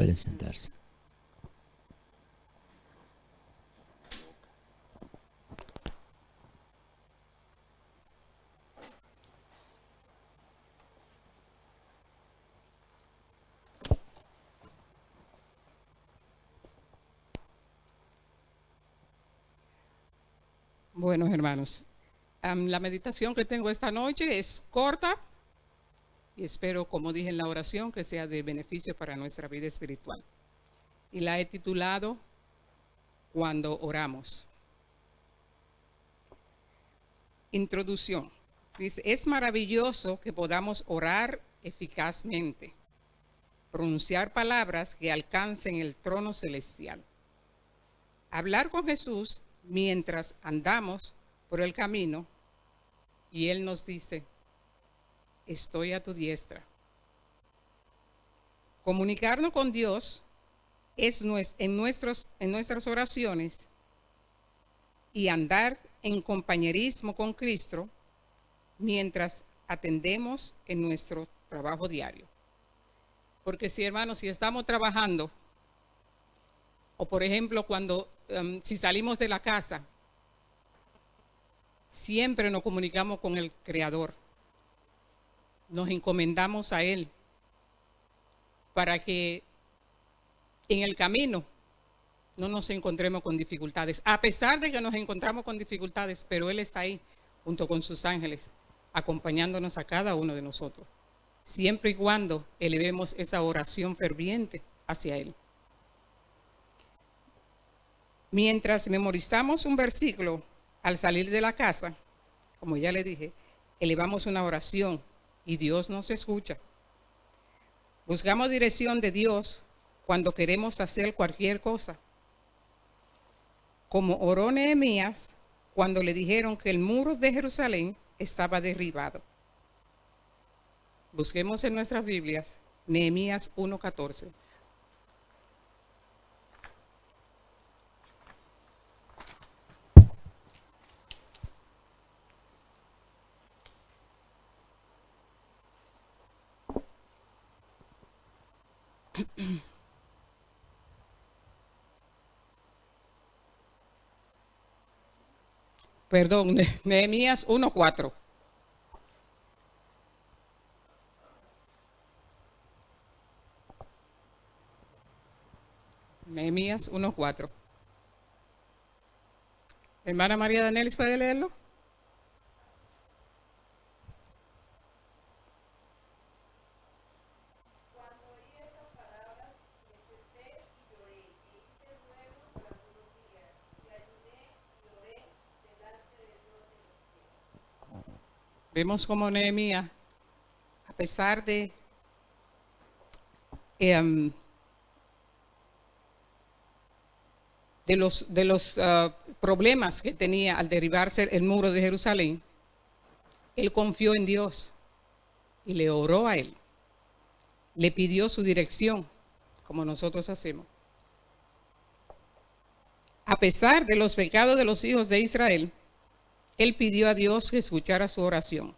Pueden sentarse. Bueno, hermanos, la meditación que tengo esta noche es corta y espero, como dije en la oración, que sea de beneficio para nuestra vida espiritual. Y la he titulado Cuando oramos. Introducción. Dice, es maravilloso que podamos orar eficazmente, pronunciar palabras que alcancen el trono celestial, hablar con Jesús mientras andamos por el camino y Él nos dice, estoy a tu diestra. Comunicarnos con Dios es en nuestras oraciones y andar en compañerismo con Cristo mientras atendemos en nuestro trabajo diario. Porque si, hermanos, si estamos trabajando, o por ejemplo, si salimos de la casa, siempre nos comunicamos con el Creador. Nos encomendamos a Él para que en el camino no nos encontremos con dificultades. A pesar de que nos encontramos con dificultades, pero Él está ahí junto con sus ángeles, acompañándonos a cada uno de nosotros, siempre y cuando elevemos esa oración ferviente hacia Él. Mientras memorizamos un versículo al salir de la casa, como ya le dije, elevamos una oración y Dios nos escucha. Buscamos dirección de Dios cuando queremos hacer cualquier cosa. Como oró Nehemías cuando le dijeron que el muro de Jerusalén estaba derribado. Busquemos en nuestras Biblias Nehemías 1:14. Perdón, Nehemías 1:4. Nehemías 1:4. Hermana María Danielis, ¿puede leerlo? Vemos como Nehemías, a pesar de los problemas que tenía al derribarse el muro de Jerusalén, él confió en Dios y le oró a Él. Le pidió su dirección, como nosotros hacemos. A pesar de los pecados de los hijos de Israel, él pidió a Dios que escuchara su oración.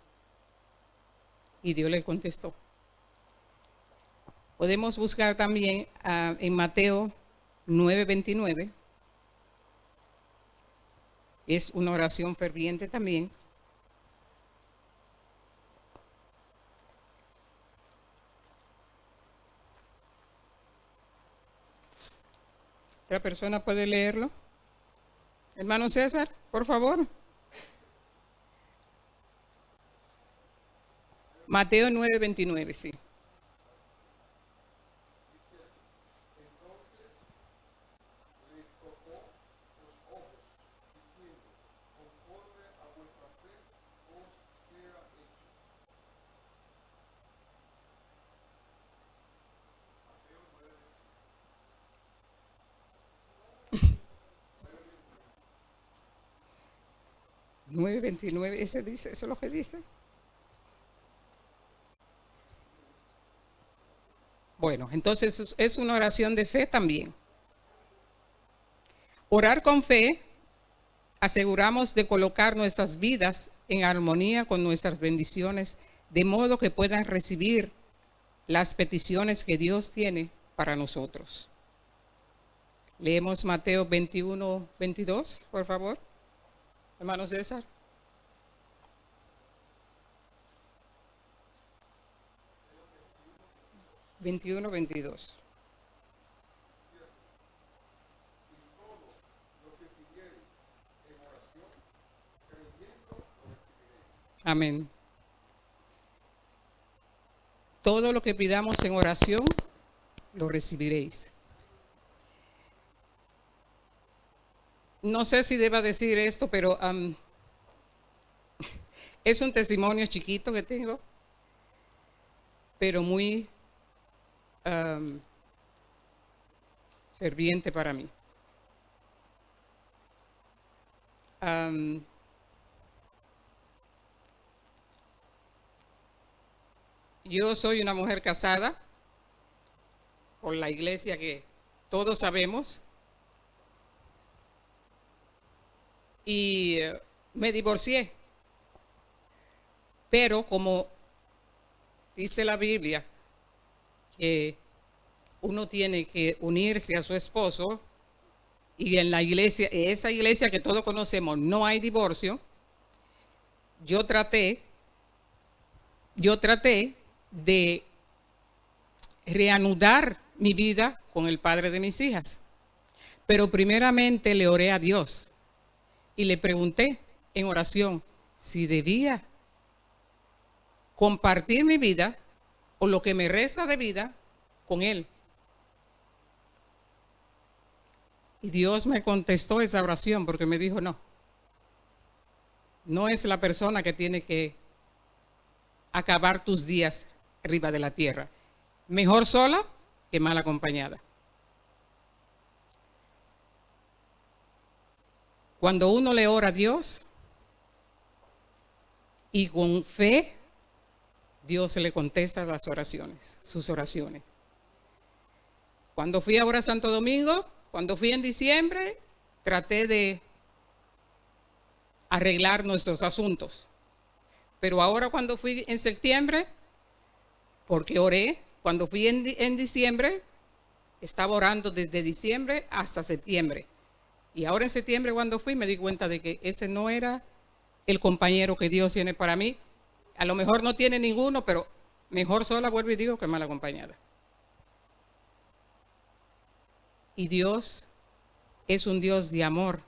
Y Dios le contestó. Podemos buscar también en Mateo 9:29. Es una oración ferviente también. ¿Otra persona puede leerlo? Hermano César, por favor. Mateo 9:29, sí. ¿9:29? ¿Ese dice? ¿Eso es lo que dice? Bueno, entonces es una oración de fe también. Orar con fe, aseguramos de colocar nuestras vidas en armonía con nuestras bendiciones, de modo que puedan recibir las peticiones que Dios tiene para nosotros. Leemos Mateo 21, 22, por favor. Hermano César. Veintiuno, 22. Amén. Todo lo que pidamos en oración, lo recibiréis. No sé si deba decir esto, pero es un testimonio chiquito que tengo, pero muy ferviente para mí. Yo soy una mujer casada por la iglesia que todos sabemos y me divorcié. Pero como dice la Biblia, que uno tiene que unirse a su esposo y en la iglesia, esa iglesia que todos conocemos, no hay divorcio. Yo traté de reanudar mi vida con el padre de mis hijas. Pero primeramente le oré a Dios y le pregunté en oración si debía compartir mi vida o lo que me resta de vida con él. Y Dios me contestó esa oración porque me dijo, no es la persona que tiene que acabar tus días arriba de la tierra. Mejor sola que mal acompañada. Cuando uno le ora a Dios y con fe, Dios le contesta las oraciones, sus oraciones. Cuando fui ahora a Santo Domingo, cuando fui en diciembre, traté de arreglar nuestros asuntos. Pero ahora cuando fui en septiembre, porque oré, cuando fui en diciembre, estaba orando desde diciembre hasta septiembre. Y ahora en septiembre cuando fui me di cuenta de que ese no era el compañero que Dios tiene para mí. A lo mejor no tiene ninguno, pero mejor sola, vuelvo y digo, que mal acompañada. Y Dios es un Dios de amor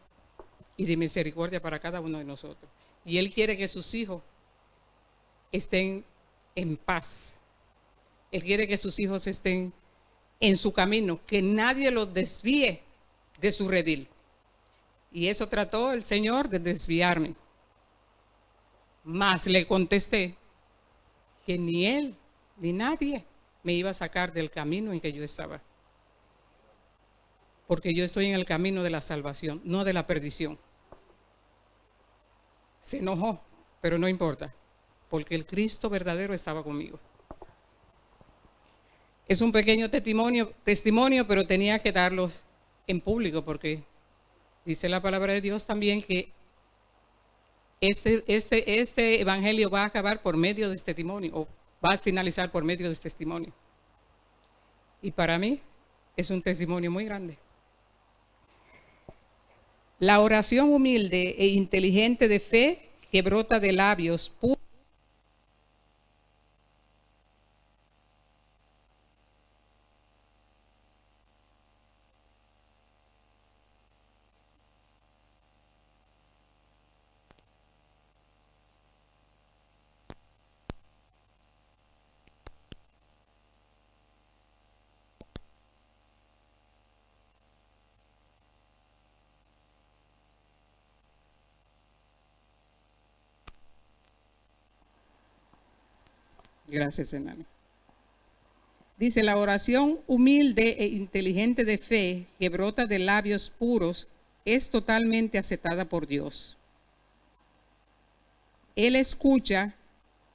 y de misericordia para cada uno de nosotros. Y Él quiere que sus hijos estén en paz. Él quiere que sus hijos estén en su camino, que nadie los desvíe de su redil. Y eso trató el Señor de desviarme. Mas le contesté que ni Él ni nadie me iba a sacar del camino en que yo estaba. Porque yo estoy en el camino de la salvación, no de la perdición. Se enojó, pero no importa, porque el Cristo verdadero estaba conmigo. Es un pequeño testimonio, pero tenía que darlos en público, porque dice la palabra de Dios también que este evangelio va a acabar por medio de este testimonio, o va a finalizar por medio de este testimonio. Y para mí es un testimonio muy grande. La oración humilde e inteligente de fe que brota de labios puros. Gracias, hermano. Dice, la oración humilde e inteligente de fe que brota de labios puros es totalmente aceptada por Dios. Él escucha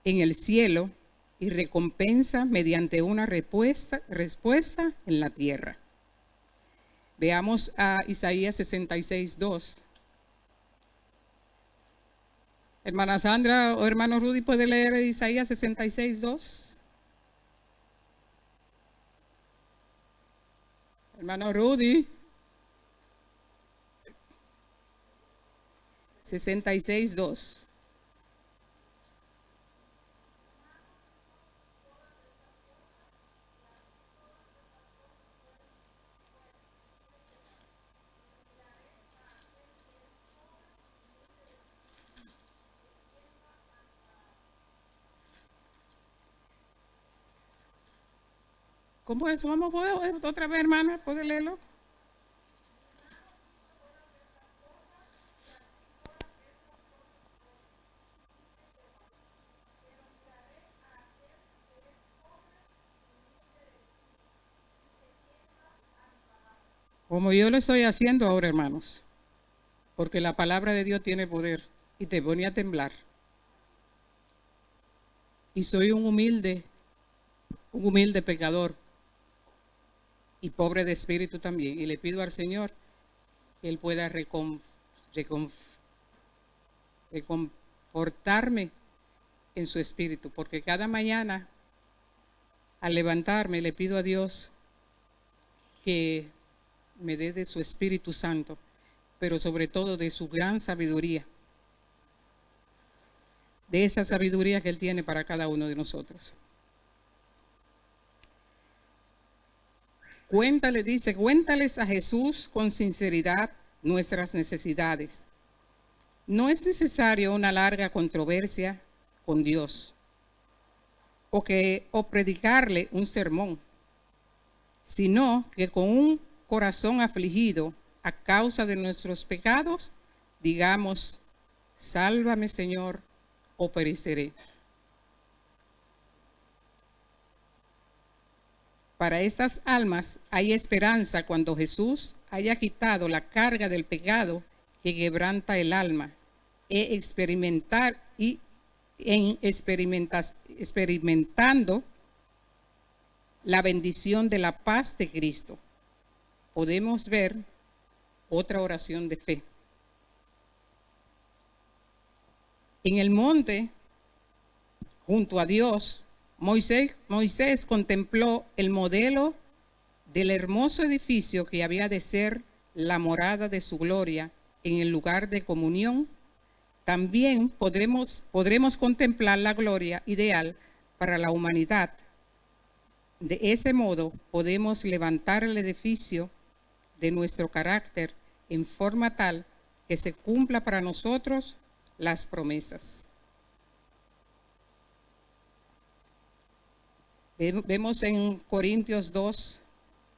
en el cielo y recompensa mediante una respuesta en la tierra. Veamos a Isaías 66:2. Hermana Sandra o hermano Rudy, ¿puede leer Isaías 66:2? Hermano Rudy. 66:2. ¿Cómo es? Vamos a poder otra vez, hermana, ¿puede leerlo? Como yo lo estoy haciendo ahora, hermanos, porque la palabra de Dios tiene poder y te pone a temblar. Y soy un humilde pecador y pobre de espíritu también. Y le pido al Señor que Él pueda reconfortarme en su espíritu, porque cada mañana al levantarme le pido a Dios que me dé de su Espíritu Santo, pero sobre todo de su gran sabiduría, de esa sabiduría que Él tiene para cada uno de nosotros. Cuéntales a Jesús con sinceridad nuestras necesidades. No es necesario una larga controversia con Dios o predicarle un sermón, sino que con un corazón afligido a causa de nuestros pecados, digamos, sálvame Señor, o pereceré. Para estas almas hay esperanza cuando Jesús haya quitado la carga del pecado que quebranta el alma experimentando la bendición de la paz de Cristo. Podemos ver otra oración de fe. En el monte, junto a Dios, Moisés contempló el modelo del hermoso edificio que había de ser la morada de su gloria en el lugar de comunión. También podremos contemplar la gloria ideal para la humanidad. De ese modo podemos levantar el edificio de nuestro carácter en forma tal que se cumpla para nosotros las promesas. Vemos en Corintios 2,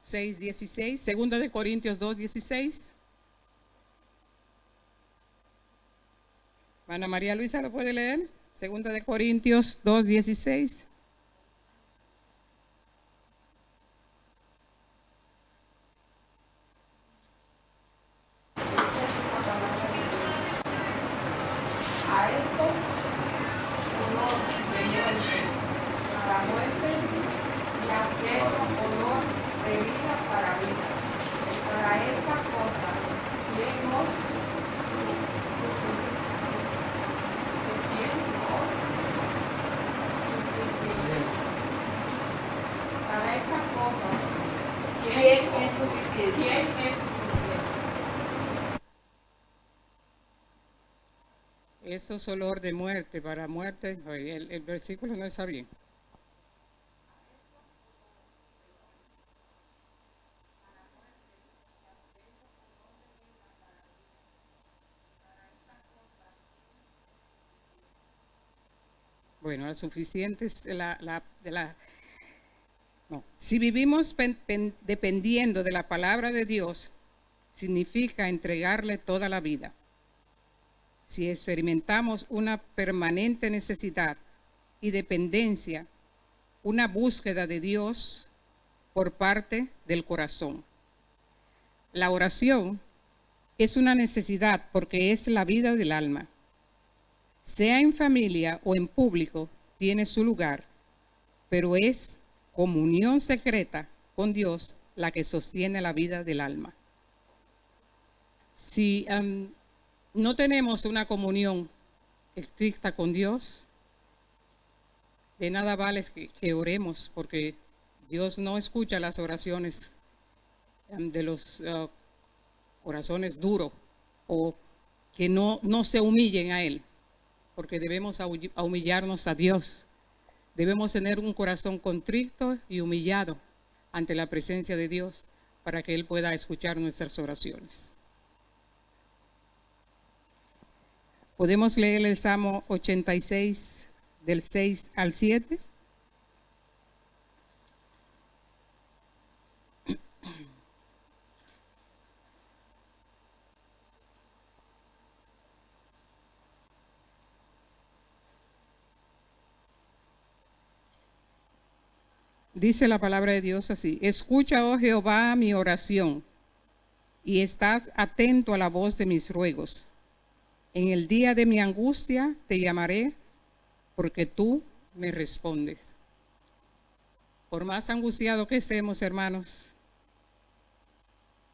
6, 16, segunda de Corintios 2, 16. Ana María Luisa, ¿lo puede leer? Segunda de Corintios 2, 16. Eso es olor de muerte, para muerte. El versículo no está bien. Bueno, la suficiente es no. Si vivimos dependiendo de la palabra de Dios, significa entregarle toda la vida. Si experimentamos una permanente necesidad y dependencia, una búsqueda de Dios por parte del corazón. La oración es una necesidad porque es la vida del alma. Sea en familia o en público, tiene su lugar, pero es comunión secreta con Dios la que sostiene la vida del alma. Si no tenemos una comunión estricta con Dios, de nada vale que oremos, porque Dios no escucha las oraciones de los corazones duros o que no se humillen a Él, porque debemos humillarnos a Dios. Debemos tener un corazón contrito y humillado ante la presencia de Dios para que Él pueda escuchar nuestras oraciones. Podemos leer el Salmo 86 del 6 al 7. Dice la palabra de Dios así: escucha, oh Jehová, mi oración, y estás atento a la voz de mis ruegos. En el día de mi angustia te llamaré, porque tú me respondes. Por más angustiado que estemos, hermanos,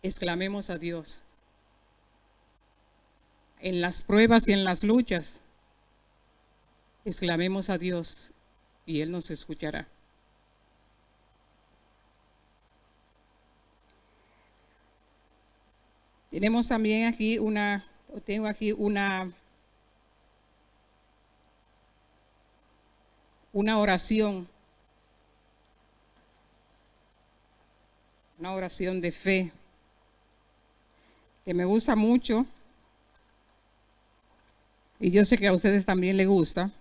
exclamemos a Dios. En las pruebas y en las luchas, exclamemos a Dios y Él nos escuchará. Tenemos también aquí tengo aquí una oración. Una oración de fe que me gusta mucho y yo sé que a ustedes también les gusta.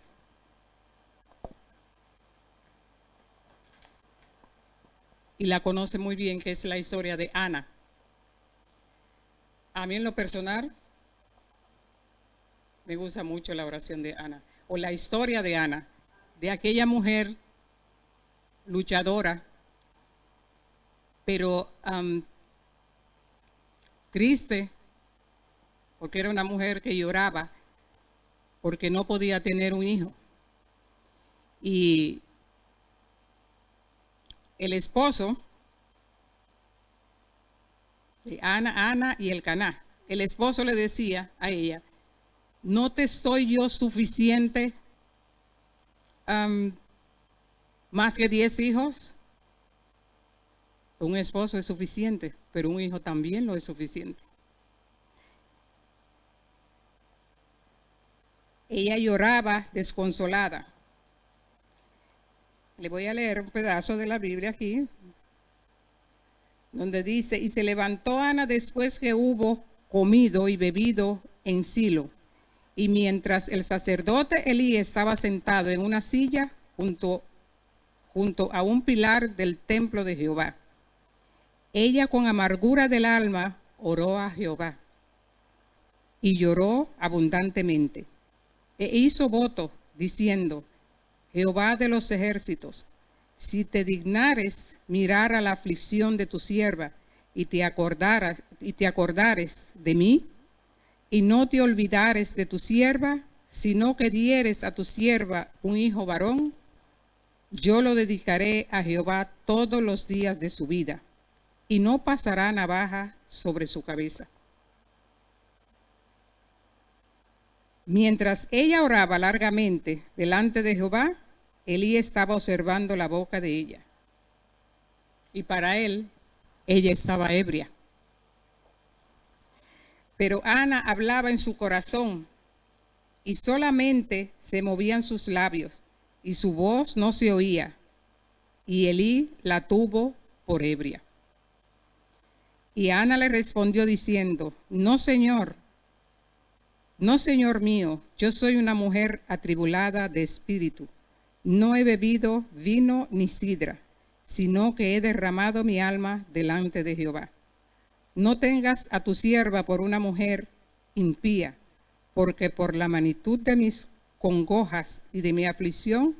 Y la conocen muy bien, que es la historia de Ana. A mí en lo personal me gusta mucho la oración de Ana, o la historia de Ana, de aquella mujer luchadora, pero triste, porque era una mujer que lloraba porque no podía tener un hijo. Y el esposo de Ana y Elcaná, el esposo le decía a ella: ¿no te soy yo suficiente más que 10 hijos? Un esposo es suficiente, pero un hijo también lo es suficiente. Ella lloraba desconsolada. Le voy a leer un pedazo de la Biblia aquí, donde dice: y se levantó Ana después que hubo comido y bebido en Silo. Y mientras el sacerdote Elí estaba sentado en una silla junto a un pilar del templo de Jehová, ella con amargura del alma oró a Jehová y lloró abundantemente. E hizo voto diciendo: Jehová de los ejércitos, si te dignares mirar a la aflicción de tu sierva y te acordares de mí, y no te olvidares de tu sierva, sino que dieres a tu sierva un hijo varón, yo lo dedicaré a Jehová todos los días de su vida, y no pasará navaja sobre su cabeza. Mientras ella oraba largamente delante de Jehová, Elí estaba observando la boca de ella. Y para él, ella estaba ebria. Pero Ana hablaba en su corazón y solamente se movían sus labios y su voz no se oía. Y Elí la tuvo por ebria. Y Ana le respondió diciendo: no, Señor mío, yo soy una mujer atribulada de espíritu. No he bebido vino ni sidra, sino que he derramado mi alma delante de Jehová. No tengas a tu sierva por una mujer impía, porque por la magnitud de mis congojas y de mi aflicción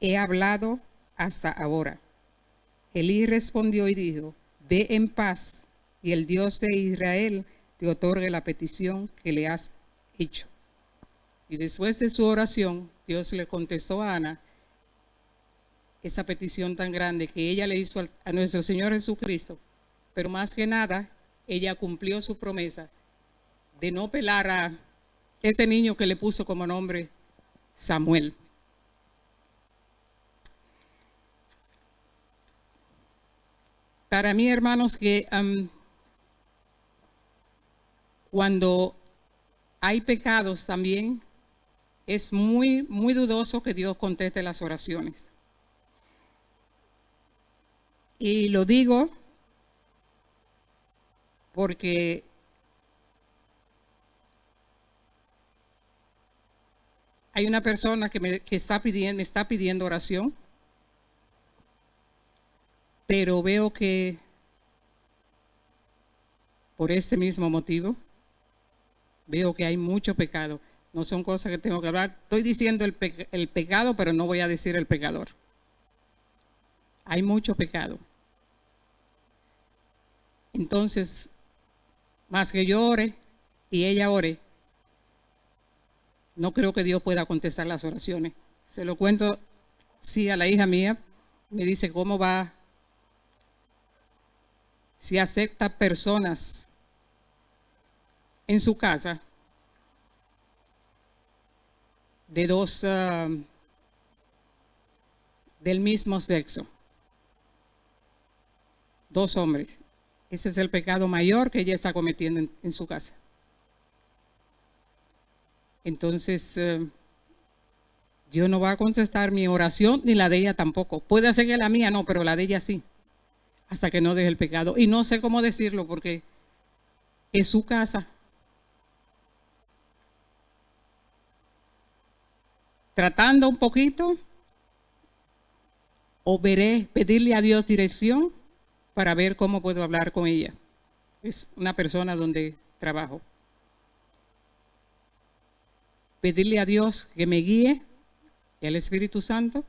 he hablado hasta ahora. Elí respondió y dijo: ve en paz, y el Dios de Israel te otorgue la petición que le has hecho. Y después de su oración, Dios le contestó a Ana esa petición tan grande que ella le hizo a nuestro Señor Jesucristo. Pero más que nada, ella cumplió su promesa de no pelar a ese niño que le puso como nombre Samuel. Para mí, hermanos, que cuando hay pecados también es muy, muy dudoso que Dios conteste las oraciones. Y lo digo porque hay una persona que me está pidiendo oración, pero veo que por este mismo motivo, veo que hay mucho pecado. No son cosas que tengo que hablar. Estoy diciendo el pecado, pero no voy a decir el pecador. Hay mucho pecado. Entonces, más que yo ore y ella ore, no creo que Dios pueda contestar las oraciones. Se lo cuento, sí, a la hija mía. Me dice, ¿cómo va? Si acepta personas en su casa de dos del mismo sexo, dos hombres. Ese es el pecado mayor que ella está cometiendo en su casa. Entonces, Dios no va a contestar mi oración ni la de ella tampoco. Puede ser que la mía no, pero la de ella sí, hasta que no deje el pecado. Y no sé cómo decirlo porque es su casa. Tratando un poquito, o veré pedirle a Dios dirección para ver cómo puedo hablar con ella. Es una persona donde trabajo. Pedirle a Dios que me guíe y al Espíritu Santo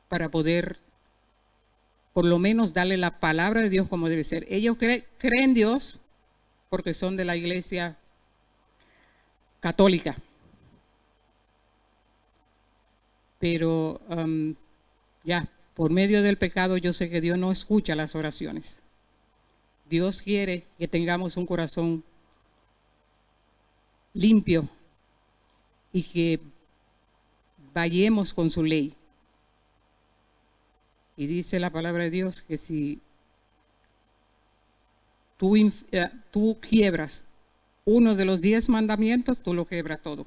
para poder por lo menos darle la palabra de Dios como debe ser. Ellos creen en Dios porque son de la iglesia católica. Pero ya por medio del pecado yo sé que Dios no escucha las oraciones. Dios quiere que tengamos un corazón limpio y que vayamos con su ley. Y dice la palabra de Dios que si tú quiebras uno de los 10 mandamientos, tú lo quiebras todo.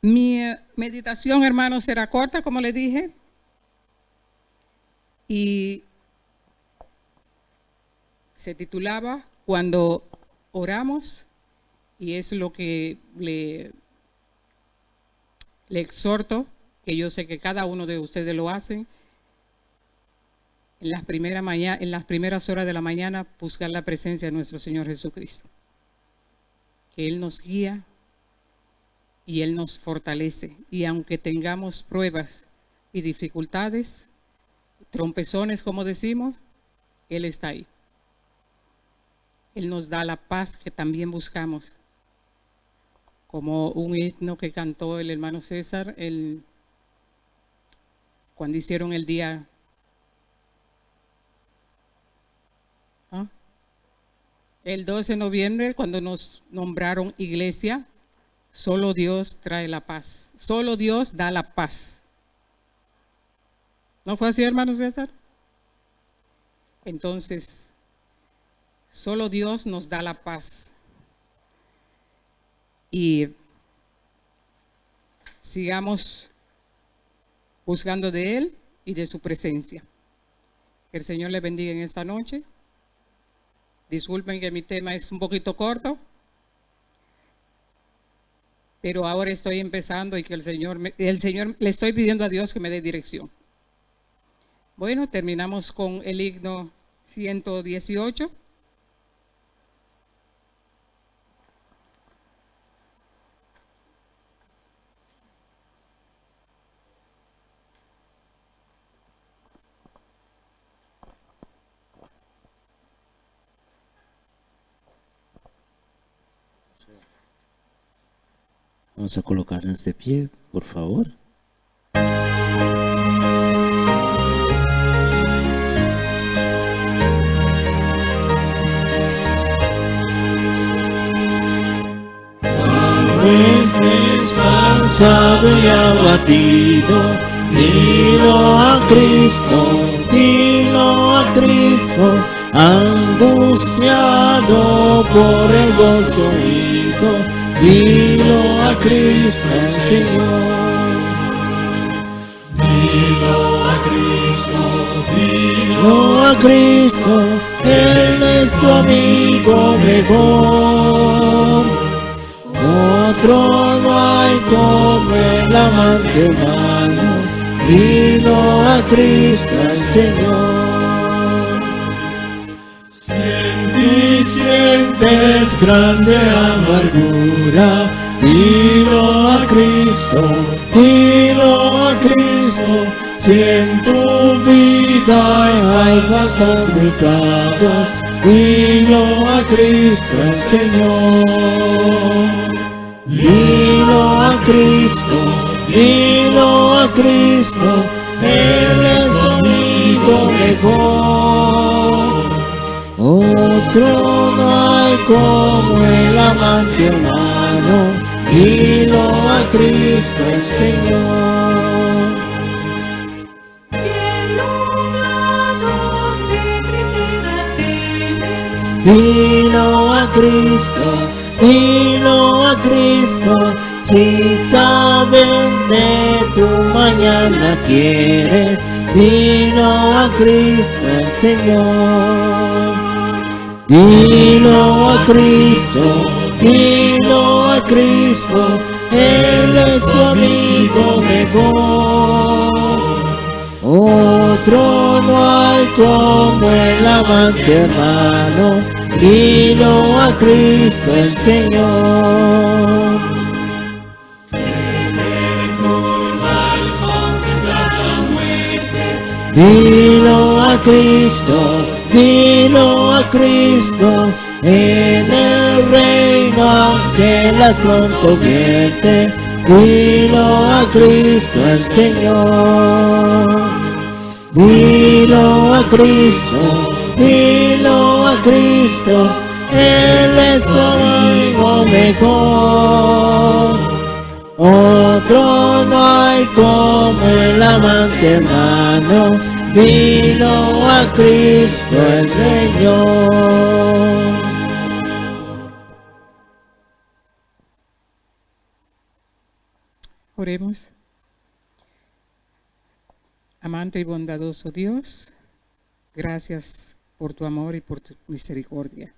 Mi meditación, hermanos, será corta, como les dije. Y se titulaba Cuando oramos, y es lo que le exhorto, que yo sé que cada uno de ustedes lo hacen, en las primeras horas de la mañana, buscar la presencia de nuestro Señor Jesucristo. Que Él nos guía y Él nos fortalece. Y aunque tengamos pruebas y dificultades, trompezones, como decimos, Él está ahí. Él nos da la paz que también buscamos. Como un himno que cantó el hermano César cuando hicieron el día el 12 de noviembre, cuando nos nombraron iglesia. Solo Dios trae la paz. Solo Dios da la paz. ¿No fue así, hermano César? Entonces, solo Dios nos da la paz. Y sigamos buscando de Él y de su presencia. Que el Señor le bendiga en esta noche. Disculpen que mi tema es un poquito corto, pero ahora estoy empezando y que el Señor le estoy pidiendo a Dios que me dé dirección. Bueno, terminamos con el himno 118. Vamos a colocarnos de pie, por favor. Cuando estés cansado y abatido, Dilo a Cristo, angustiado por el gozo oído. Dilo a Cristo, Señor. Dilo a Cristo, Él es tu amigo mejor. Otro no hay como el amante hermano. Dilo a Cristo el Señor. Si sientes grande amargura, dilo a Cristo, si en tu vida hay bastante pecados, dilo a Cristo el Señor. Dilo a Cristo, Él es tu amigo mejor. Otro no hay como el amante hermano. Dilo a Cristo el Señor. Dilo a Cristo, si saben de tu mañana quieres. Dilo a Cristo el Señor. Dilo a Cristo, Él es tu amigo mejor. Otro no hay como el amante hermano. Dilo a Cristo el Señor. Dilo a Cristo, en el reino que las pronto vierte. Dilo a Cristo el Señor. Dilo a Cristo, Él es tu amigo mejor. Otro no hay como el amante hermano. Dilo a Cristo el Señor. Oremos. Amante y bondadoso Dios, gracias por tu amor y por tu misericordia.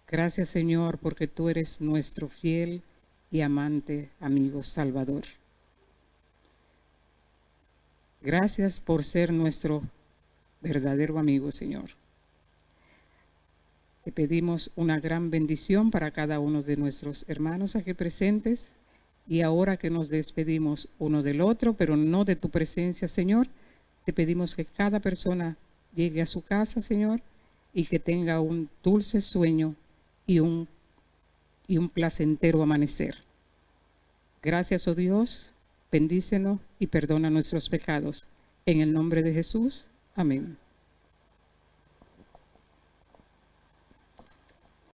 Gracias, Señor, porque tú eres nuestro fiel y amante amigo Salvador. Gracias por ser nuestro verdadero amigo, Señor. Te pedimos una gran bendición para cada uno de nuestros hermanos aquí presentes. Y ahora que nos despedimos uno del otro, pero no de tu presencia, Señor, te pedimos que cada persona llegue a su casa, Señor, y que tenga un dulce sueño y un placentero amanecer. Gracias, oh Dios, bendícenos y perdona nuestros pecados. En el nombre de Jesús, amén.